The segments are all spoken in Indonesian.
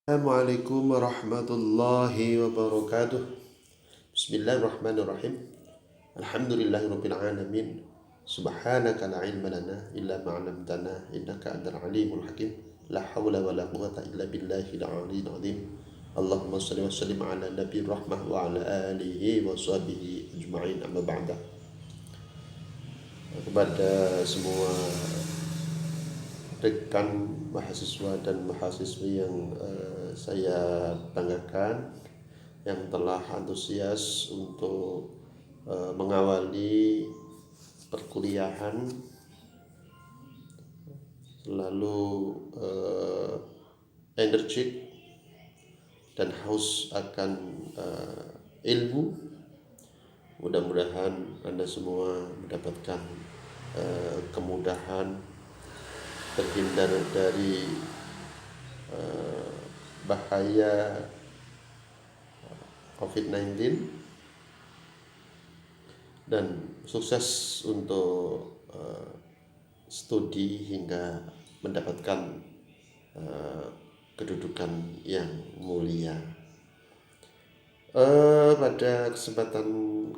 Assalamualaikum warahmatullahi wabarakatuh. Bismillahirrahmanirrahim. Alhamdulillahirabbil alamin. Subhanaka la ilma lana illa ma 'allamtana innaka antal alimul hakim. La haula wala quwwata illa billahil aliyyil azim. Allahumma shalli wa sallim ala nabiyir rahmah wa ala alihi wa sahbihi ajma'in, amma ba'da. Kepada semua rekan mahasiswa dan mahasiswi yang saya banggakan, yang telah antusias untuk mengawali perkuliahan, selalu energik dan haus akan ilmu. Mudah-mudahan Anda semua mendapatkan kemudahan, terhindar dari bahaya COVID-19, dan sukses untuk studi hingga mendapatkan kedudukan yang mulia. Pada kesempatan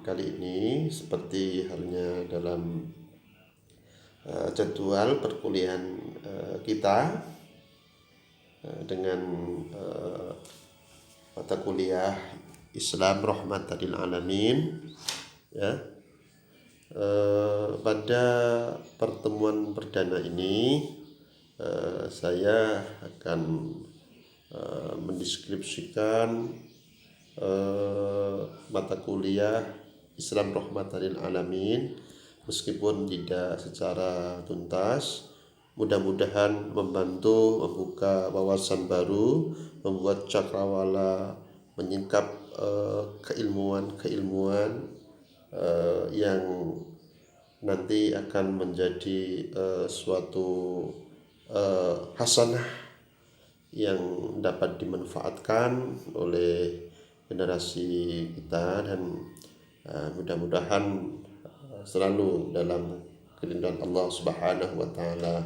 kali ini, seperti halnya dalam jadwal perkuliahan kita dengan mata kuliah Islam Rahmatan lil Alamin, ya. Pada pertemuan perdana ini saya akan mendeskripsikan mata kuliah Islam Rahmatan lil Alamin, meskipun tidak secara tuntas. Mudah-mudahan membantu membuka wawasan baru, membuat cakrawala menyingkap keilmuan-keilmuan yang nanti akan menjadi suatu hasanah yang dapat dimanfaatkan oleh generasi kita, dan mudah-mudahan selalu dalam kelindungan Allah Subhanahu wa taala.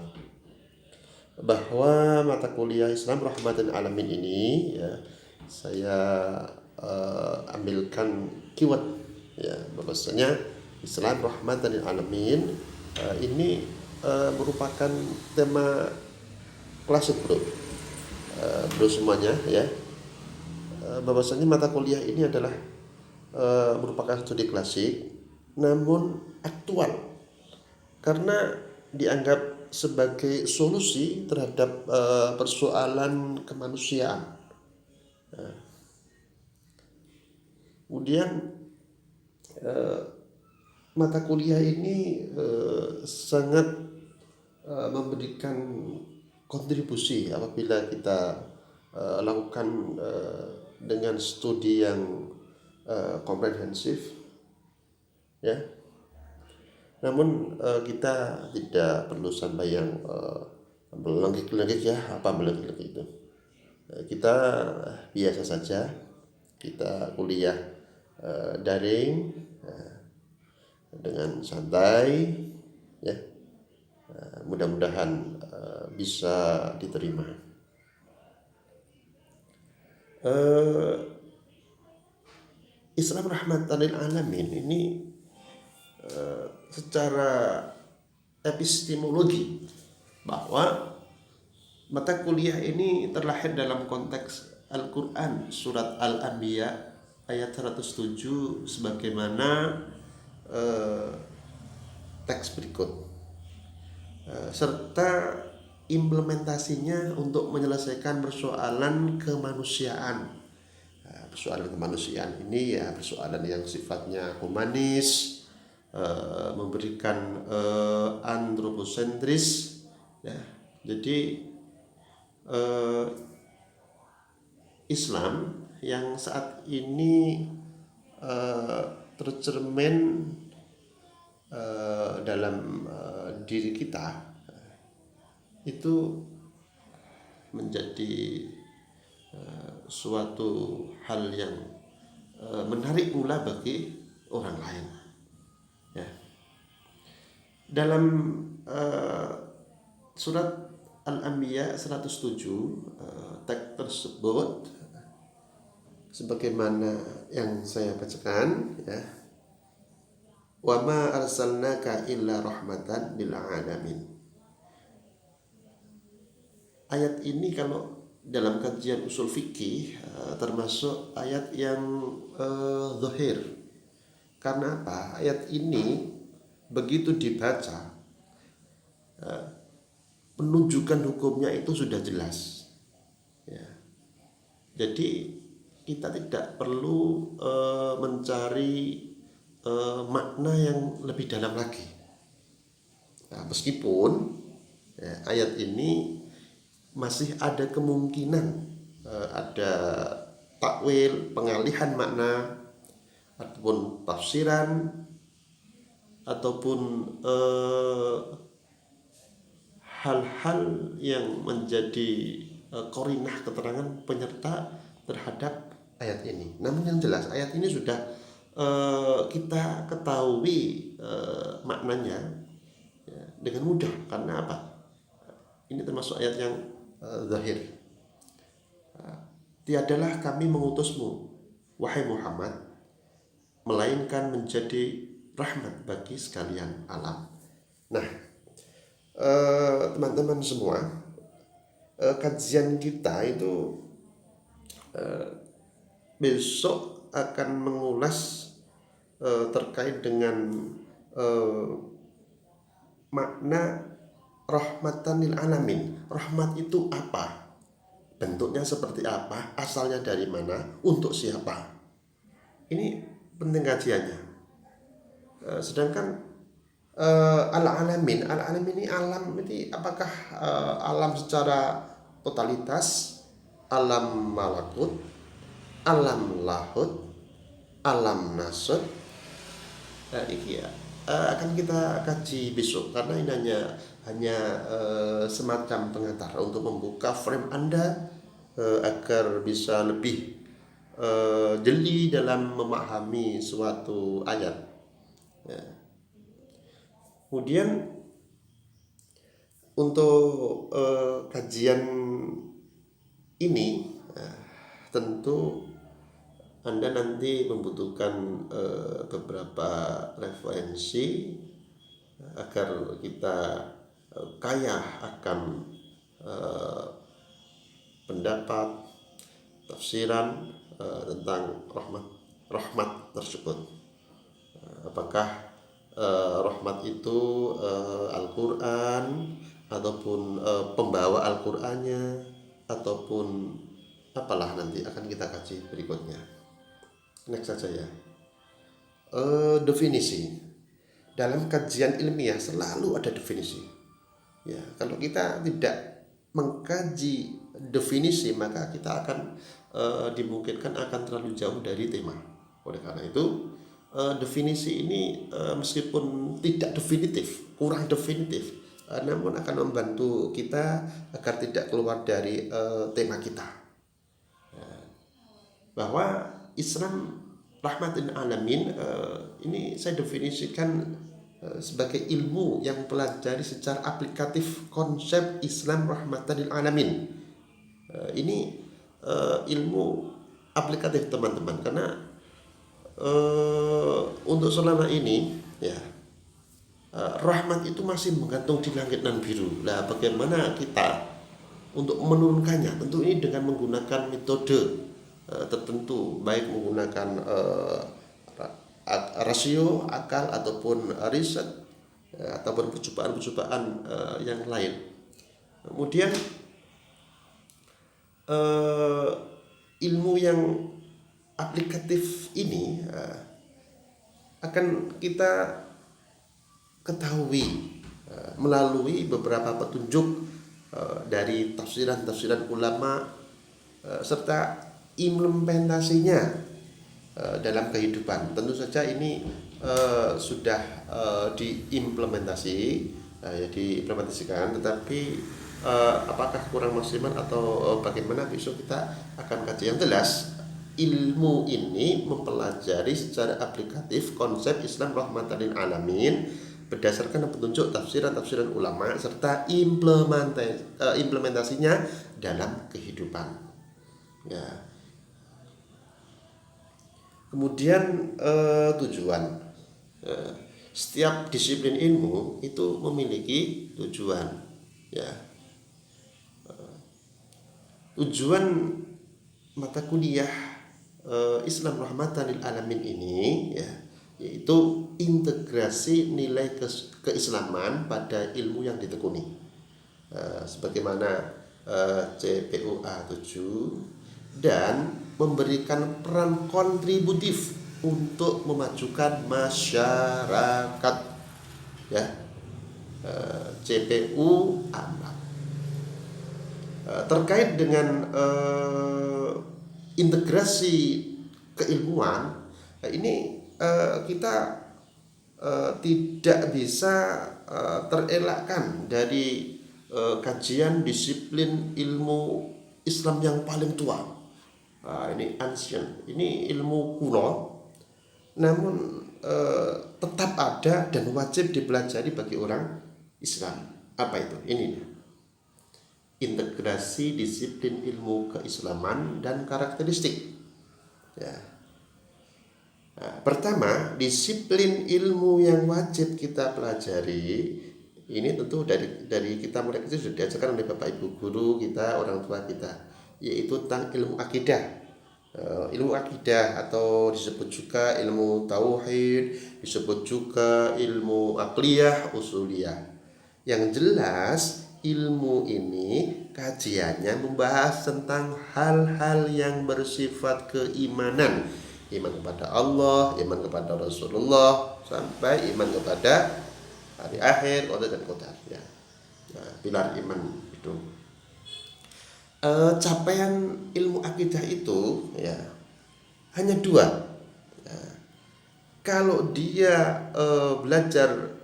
Bahwa mata kuliah Islam Rahmatan Alamin ini, ya, saya ambilkan keyword, ya, bahwasanya Islam Rahmatan Alamin ini merupakan tema klasik, bro semuanya, ya. Bahwasanya mata kuliah ini adalah merupakan studi klasik namun aktual, karena dianggap sebagai solusi terhadap persoalan kemanusiaan. Kemudian mata kuliah ini sangat memberikan kontribusi apabila kita lakukan dengan studi yang komprehensif, ya. Namun kita tidak perlu sampai yang melengkik-lengkik, ya, apa melengkik itu. Kita biasa saja, kita kuliah daring dengan santai, ya. Mudah-mudahan bisa diterima. Islam Rahmatan lil Alamin ini secara epistemologi, bahwa mata kuliah ini terlahir dalam konteks Al-Quran surat Al-Anbiya ayat 107 sebagaimana teks berikut, serta implementasinya untuk menyelesaikan persoalan kemanusiaan. Persoalan kemanusiaan ini, ya, persoalan yang sifatnya humanis, memberikan antroposentris, ya. Jadi Islam yang saat ini tercermin dalam diri kita itu menjadi suatu hal yang menarik pula bagi orang lain, ya. Dalam surat Al-Anbiya 107 teks tersebut sebagaimana yang saya bacakan, ya. Wa ma arsalnaka illa rahmatan lil alamin. Ayat ini kalau dalam kajian usul fikih termasuk ayat yang zahir. Karena apa? Ayat ini begitu dibaca, penunjukan hukumnya itu sudah jelas, ya. Jadi kita tidak perlu mencari makna yang lebih dalam lagi. Nah, meskipun ya, ayat ini masih ada kemungkinan ada takwil, pengalihan makna, ataupun tafsiran, ataupun hal-hal yang menjadi qarinah keterangan penyerta terhadap ayat ini. Namun yang jelas ayat ini sudah kita ketahui maknanya, ya, dengan mudah. Karena apa? Ini termasuk ayat yang zahir. Tiadalah kami mengutusmu, wahai Muhammad, melainkan menjadi rahmat bagi sekalian alam. Nah, teman-teman semua, kajian kita itu besok akan mengulas terkait dengan makna rahmatan lil alamin. Rahmat itu apa? Bentuknya seperti apa? Asalnya dari mana? Untuk siapa? Ini penting kajiannya. Sedangkan al-alamin ini alam ini apakah alam secara totalitas, alam malakut, alam lahut, alam nasut? Ini ya, akan kita kaji besok, karena ini hanya semacam pengantar untuk membuka frame Anda agar bisa lebih jeli dalam memahami suatu ayat, ya. Kemudian untuk kajian ini tentu Anda nanti membutuhkan beberapa referensi agar kita kaya akan pendapat, tafsiran tentang rahmat tersebut. Apakah rahmat itu Al-Quran, ataupun pembawa Al-Qurannya, ataupun apalah, nanti akan kita kaji berikutnya. Next saja ya. Definisi. Dalam kajian ilmiah selalu ada definisi. Ya, kalau kita tidak mengkaji definisi, maka kita akan dimungkinkan akan terlalu jauh dari tema. Oleh karena itu, definisi ini meskipun tidak definitif, kurang definitif, namun akan membantu kita agar tidak keluar dari tema kita, bahwa Islam rahmatin alamin ini saya definisikan sebagai ilmu yang mempelajari secara aplikatif konsep Islam rahmatan lil alamin. Ini ilmu aplikatif teman-teman, karena untuk selama ini ya, rahmat itu masih menggantung di langit nan biru. Nah, bagaimana kita untuk menurunkannya? Tentu ini dengan menggunakan metode tertentu, baik menggunakan rasio, akal, ataupun riset, ataupun percobaan-percobaan yang lain. Kemudian ilmu yang aplikatif ini akan kita ketahui melalui beberapa petunjuk dari tafsiran-tafsiran ulama serta implementasinya dalam kehidupan. Tentu saja ini sudah diimplementasikan, tetapi apakah kurang maksimal atau bagaimana, besok kita akan kaji. Yang jelas, ilmu ini mempelajari secara aplikatif konsep Islam rahmatan lil alamin berdasarkan petunjuk tafsiran-tafsiran ulama serta implementasinya dalam kehidupan. Ya. Kemudian tujuan. Eh, Setiap disiplin ilmu itu memiliki tujuan. Ya, tujuan mata kuliah Islam Rahmatan lil Alamin ini, ya, yaitu integrasi nilai keislaman pada ilmu yang ditekuni. Sebagaimana CPUA 7, dan memberikan peran kontributif untuk memajukan masyarakat, ya. CPU 4 terkait dengan integrasi keilmuan. Ini kita tidak bisa terelakkan dari kajian disiplin ilmu Islam yang paling tua. Ini ancient, ini ilmu kuno, namun tetap ada dan wajib dipelajari bagi orang Islam. Apa itu? Ini integrasi disiplin ilmu keislaman dan karakteristik. Ya. Nah, pertama, disiplin ilmu yang wajib kita pelajari ini tentu dari kita mulai kecil sudah diajarkan oleh bapak ibu guru kita, orang tua kita, yaitu tentang ilmu akidah. Ilmu akidah atau disebut juga ilmu tauhid, disebut juga ilmu aqliyah, usuliyah. Yang jelas ilmu ini kajiannya membahas tentang hal-hal yang bersifat keimanan, iman kepada Allah, iman kepada Rasulullah, sampai iman kepada hari akhir, qadar dan qadar, ya. Nah, pilar iman itu. Capaian ilmu akidah itu, ya, hanya dua. Ya. Kalau dia belajar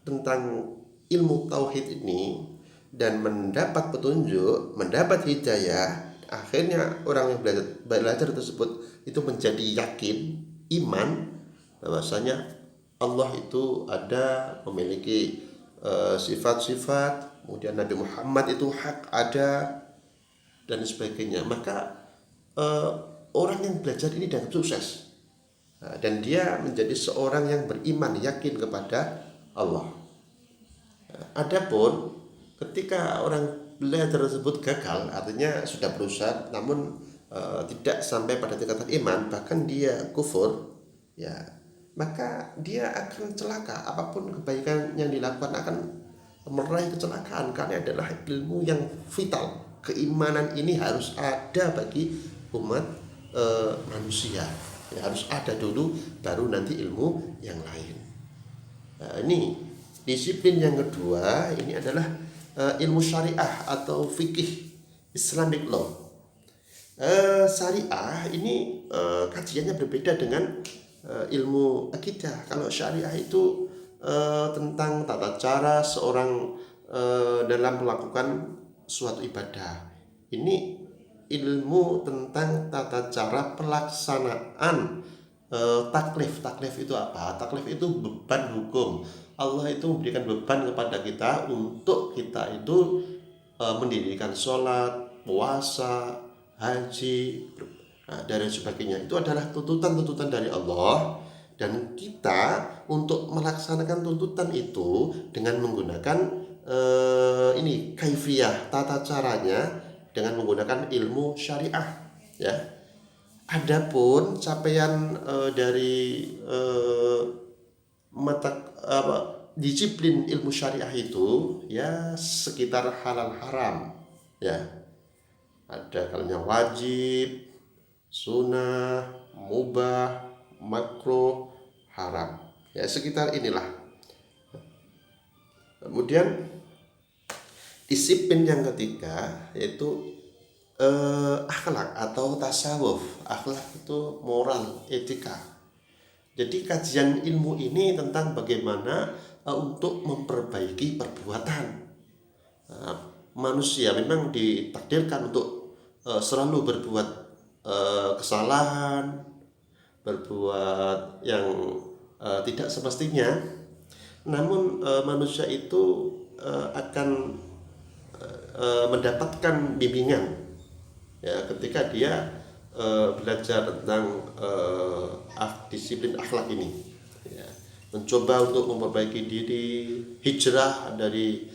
tentang ilmu tauhid ini dan mendapat petunjuk, mendapat hidayah, akhirnya orang yang belajar tersebut itu menjadi yakin, iman bahwasanya Allah itu ada, memiliki sifat-sifat, kemudian Nabi Muhammad itu hak, ada, dan sebagainya. Maka orang yang belajar ini dianggap sukses, dan dia menjadi seorang yang beriman, yakin kepada Allah. Adapun ketika orang belajar tersebut gagal, artinya sudah berusaha namun tidak sampai pada tingkatan iman, bahkan dia kufur, ya, maka dia akan celaka. Apapun kebaikan yang dilakukan akan meraih kecelakaan, karena adalah ilmu yang vital. Keimanan ini harus ada bagi umat manusia, ya, harus ada dulu, baru nanti ilmu yang lain. Nah, ini disiplin yang kedua, ini adalah ilmu syariah atau fikih, Islamic law. Syariah ini kajiannya berbeda dengan ilmu akidah. Kalau syariah itu tentang tata cara seorang dalam melakukan suatu ibadah. Ini ilmu tentang tata cara pelaksanaan taklif. Taklif itu apa? Taklif itu beban hukum. Allah itu memberikan beban kepada kita untuk kita itu mendirikan sholat, puasa, haji, dan sebagainya. Itu adalah tuntutan-tuntutan dari Allah, dan kita untuk melaksanakan tuntutan itu dengan menggunakan ini kaifiyah, tata caranya dengan menggunakan ilmu syariah, ya. Adapun capaian dari disiplin ilmu syariah itu, ya, sekitar halal haram, ya. Ada kalanya wajib, sunnah, mubah, makruh, haram, ya, sekitar inilah. Kemudian disiplin yang ketiga yaitu akhlak atau tasawuf. Akhlak itu moral, etika. Jadi kajian ilmu ini tentang bagaimana untuk memperbaiki perbuatan. Manusia memang ditakdirkan untuk selalu berbuat kesalahan, berbuat yang tidak semestinya. Namun manusia itu akan mendapatkan bimbingan ya, ketika dia belajar tentang disiplin akhlak ini, ya, mencoba untuk memperbaiki diri, hijrah dari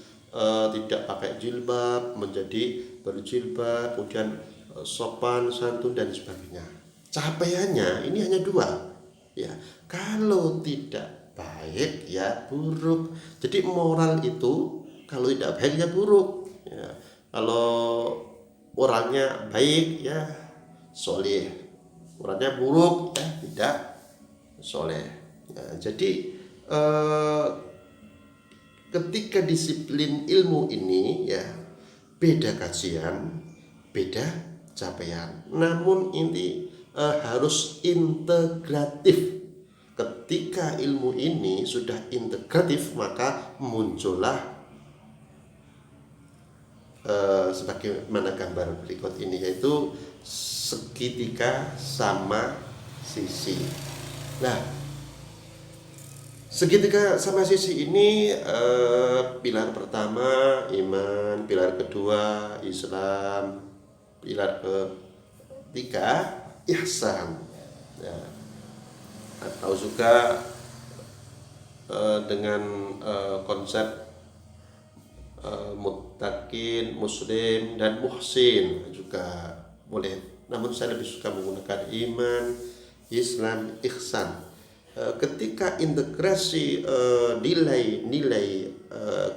tidak pakai jilbab menjadi berjilbab, kemudian sopan santun dan sebagainya. Capaiannya ini hanya dua, ya, kalau tidak baik ya buruk. Jadi moral itu kalau tidak baik ya buruk, ya. Kalau orangnya baik ya soleh, orangnya buruk ya tidak soleh, ya. Jadi eh, ketika disiplin ilmu ini ya beda kajian, beda capaian, namun ini harus integratif. Ketika ilmu ini sudah integratif, maka muncullah sebagaimana gambar berikut ini, yaitu segitiga sama sisi. Nah, segitiga sama sisi ini pilar pertama iman, pilar kedua Islam, pilar ketiga ihsan, ya. Atau juga dengan konsep muttaqin, muslim dan muhsin juga boleh. Namun saya lebih suka menggunakan iman, Islam, ihsan. Ketika integrasi nilai-nilai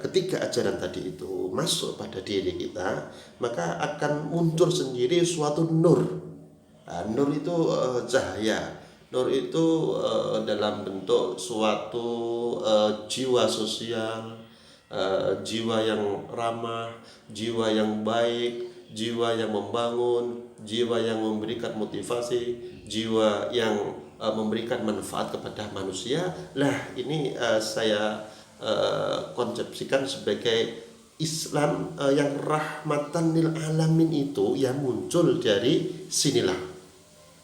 ketiga ajaran tadi itu masuk pada diri kita, maka akan muncul sendiri suatu nur. Nur itu cahaya. Nur itu dalam bentuk suatu jiwa sosial, jiwa yang ramah, jiwa yang baik, jiwa yang membangun, jiwa yang memberikan motivasi, jiwa yang memberikan manfaat kepada manusia. Lah ini saya konsepsikan sebagai Islam yang rahmatan lil alamin, itu yang muncul dari sinilah.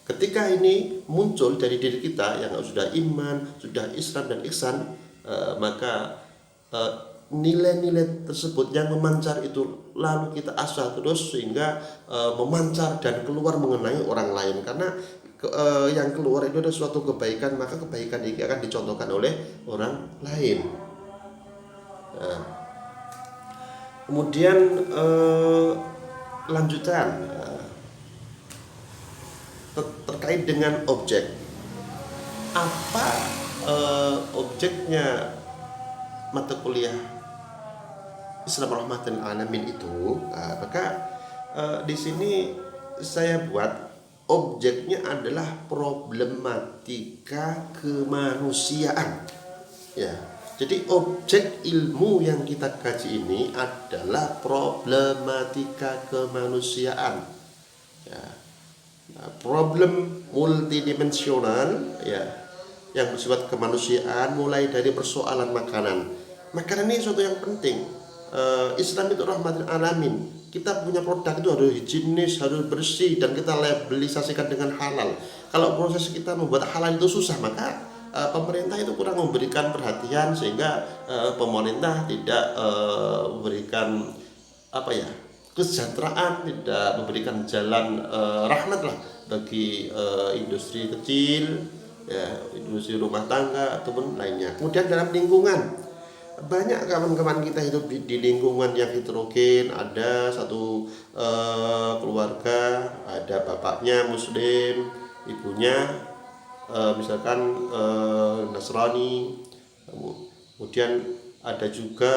Ketika ini muncul dari diri kita yang sudah iman, sudah Islam dan ihsan, maka nilai-nilai tersebut yang memancar itu lalu kita asah terus sehingga memancar dan keluar mengenai orang lain. Karena yang keluar itu ada suatu kebaikan, maka kebaikan ini akan dicontohkan oleh orang lain. Nah, kemudian lanjutan terkait dengan objek. Apa objeknya mata kuliah Islam rahmatan alamin itu? Maka di sini saya buat objeknya adalah problematika kemanusiaan, ya. Jadi objek ilmu yang kita kaji ini adalah problematika kemanusiaan, ya. Problem multidimensional, ya, yang bersifat kemanusiaan, mulai dari persoalan makanan. Makanan ini suatu yang penting. Islam itu rahmatul alamin. Kita punya produk itu harus higienis, harus bersih, dan kita labelisasikan dengan halal. Kalau proses kita membuat halal itu susah, maka pemerintah itu kurang memberikan perhatian, sehingga pemerintah tidak memberikan kesejahteraan, tidak memberikan jalan rahmat lah bagi industri kecil, ya, industri rumah tangga ataupun lainnya. Kemudian dalam lingkungan, banyak kawan-kawan kita hidup di lingkungan yang heterogen. Ada satu keluarga, ada bapaknya muslim, ibunya misalkan Nasrani. Kemudian ada juga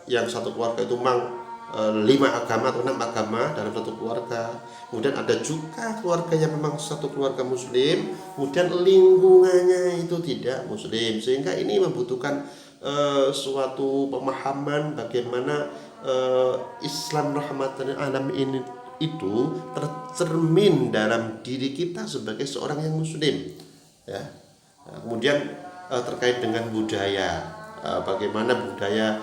yang satu keluarga itu memang 5 agama atau 6 agama dalam satu keluarga. Kemudian ada juga keluarga yang memang satu keluarga muslim, kemudian lingkungannya itu tidak muslim, sehingga ini membutuhkan suatu pemahaman bagaimana Islam rahmatan alamin ini itu tercermin dalam diri kita sebagai seorang yang muslim, ya. Kemudian terkait dengan budaya, bagaimana budaya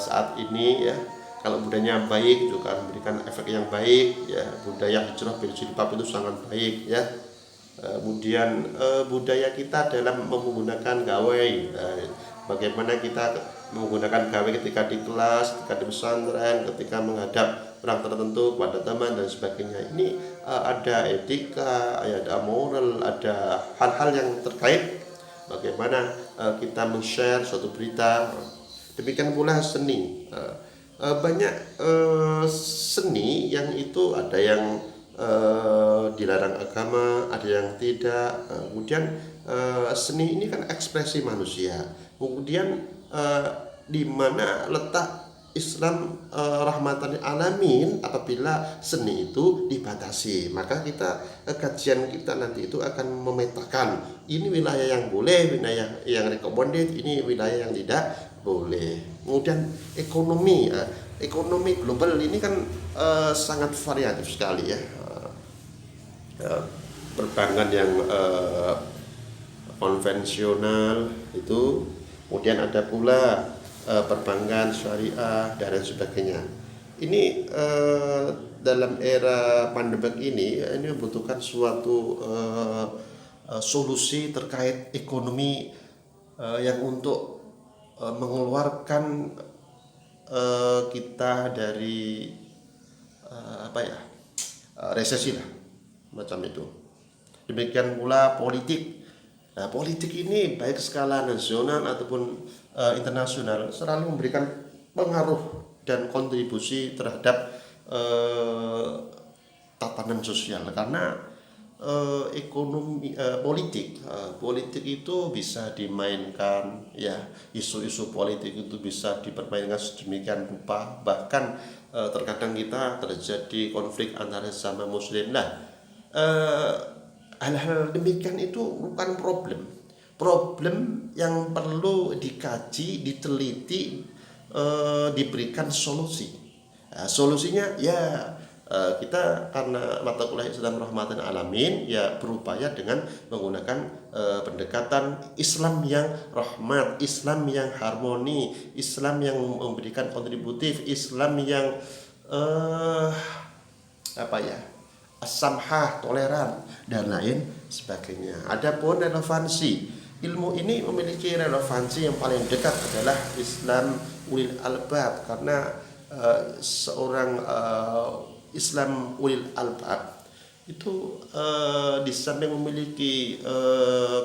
saat ini, ya. Kalau budayanya baik juga akan memberikan efek yang baik, ya. Budaya hijrah berjilbab itu sangat baik, ya. Kemudian budaya kita dalam menggunakan gawai, bagaimana kita menggunakan gawai ketika di kelas, ketika di pesantren, ketika menghadap orang tertentu, kepada teman dan sebagainya. Ini ada etika, ada moral, ada hal-hal yang terkait bagaimana kita men-share suatu berita. Demikian pula seni. Banyak seni yang itu ada yang dilarang agama, ada yang tidak. Kemudian seni ini kan ekspresi manusia. Kemudian di mana letak Islam rahmatan lil alamin apabila seni itu dibatasi? Maka kita kajian kita nanti itu akan memetakan ini wilayah yang boleh, wilayah yang recommended, ini wilayah yang tidak boleh. Kemudian ekonomi global ini kan sangat variatif sekali ya. Perbankan yang konvensional itu, kemudian ada pula perbankan syariah dan lain sebagainya. Ini dalam era pandemi ini membutuhkan suatu solusi terkait ekonomi yang untuk mengeluarkan kita dari resesi lah, macam itu. Demikian pula politik. Nah, politik ini baik skala nasional ataupun internasional selalu memberikan pengaruh dan kontribusi terhadap tatanan sosial, karena politik itu bisa dimainkan ya, isu-isu politik itu bisa dipermainkan sedemikian rupa, bahkan terkadang kita terjadi konflik antara sesama muslim. Nah, hal-hal demikian itu bukan problem yang perlu dikaji, diteliti, diberikan solusi. Nah, solusinya ya kita karena mata kuliah Islam rahmatan alamin ya berupaya dengan menggunakan pendekatan Islam yang rahmat, Islam yang harmoni, Islam yang memberikan kontributif, Islam yang as-samhah, toleran dan lain sebagainya. Adapun relevansi, ilmu ini memiliki relevansi yang paling dekat adalah Islam ulil albab, karena seorang Islam ulil albab itu di samping memiliki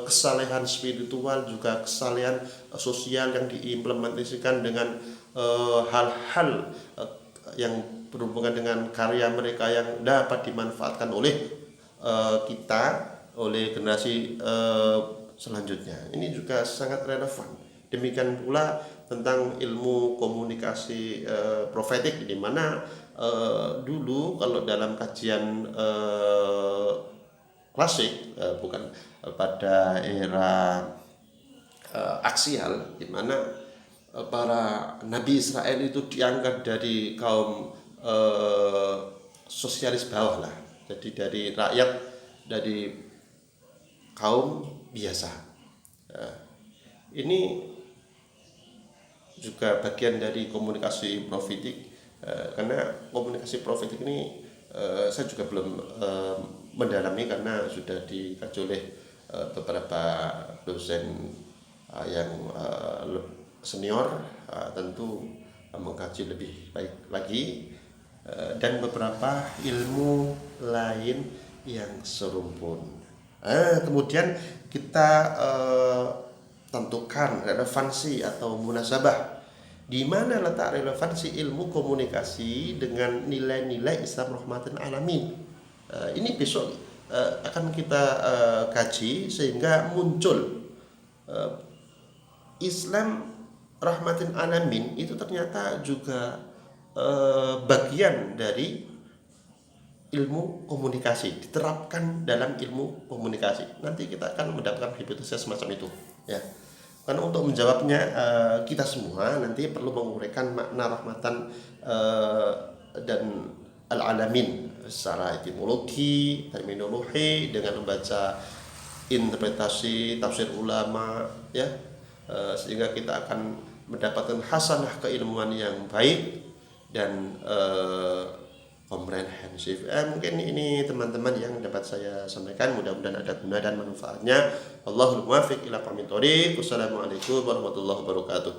kesalehan spiritual juga kesalehan sosial yang diimplementasikan dengan hal-hal yang berhubungan dengan karya mereka yang dapat dimanfaatkan oleh kita, oleh generasi selanjutnya. Ini juga sangat relevan. Demikian pula tentang ilmu komunikasi profetik, di mana dulu kalau dalam kajian klasik, bukan pada era aksial, di mana para nabi Israel itu diangkat dari kaum sosialis bawah lah, jadi dari rakyat, dari kaum biasa. Ini juga bagian dari komunikasi profetik, karena komunikasi profetik ini saya juga belum mendalami karena sudah dikaji oleh beberapa dosen yang senior, tentu mengkaji lebih baik lagi, dan beberapa ilmu lain yang serumpun. Kemudian kita tentukan relevansi atau munasabah, di mana letak relevansi ilmu komunikasi dengan nilai-nilai Islam rahmatan alamin. Ini besok akan kita kaji sehingga muncul Islam rahmatin alamin itu ternyata juga bagian dari ilmu komunikasi, diterapkan dalam ilmu komunikasi. Nanti kita akan mendapatkan hipotesis semacam itu ya. Karena untuk menjawabnya kita semua nanti perlu menguraikan makna rahmatan dan al-alamin secara etimologi, terminologi, dengan membaca interpretasi tafsir ulama ya, sehingga kita akan mendapatkan hasanah keilmuan yang baik dan komprehensif. Mungkin ini teman-teman yang dapat saya sampaikan, mudah-mudahan ada guna dan manfaatnya. Allahul muwaffiq ila aqwamit thoriq. Wassalamualaikum warahmatullahi wabarakatuh.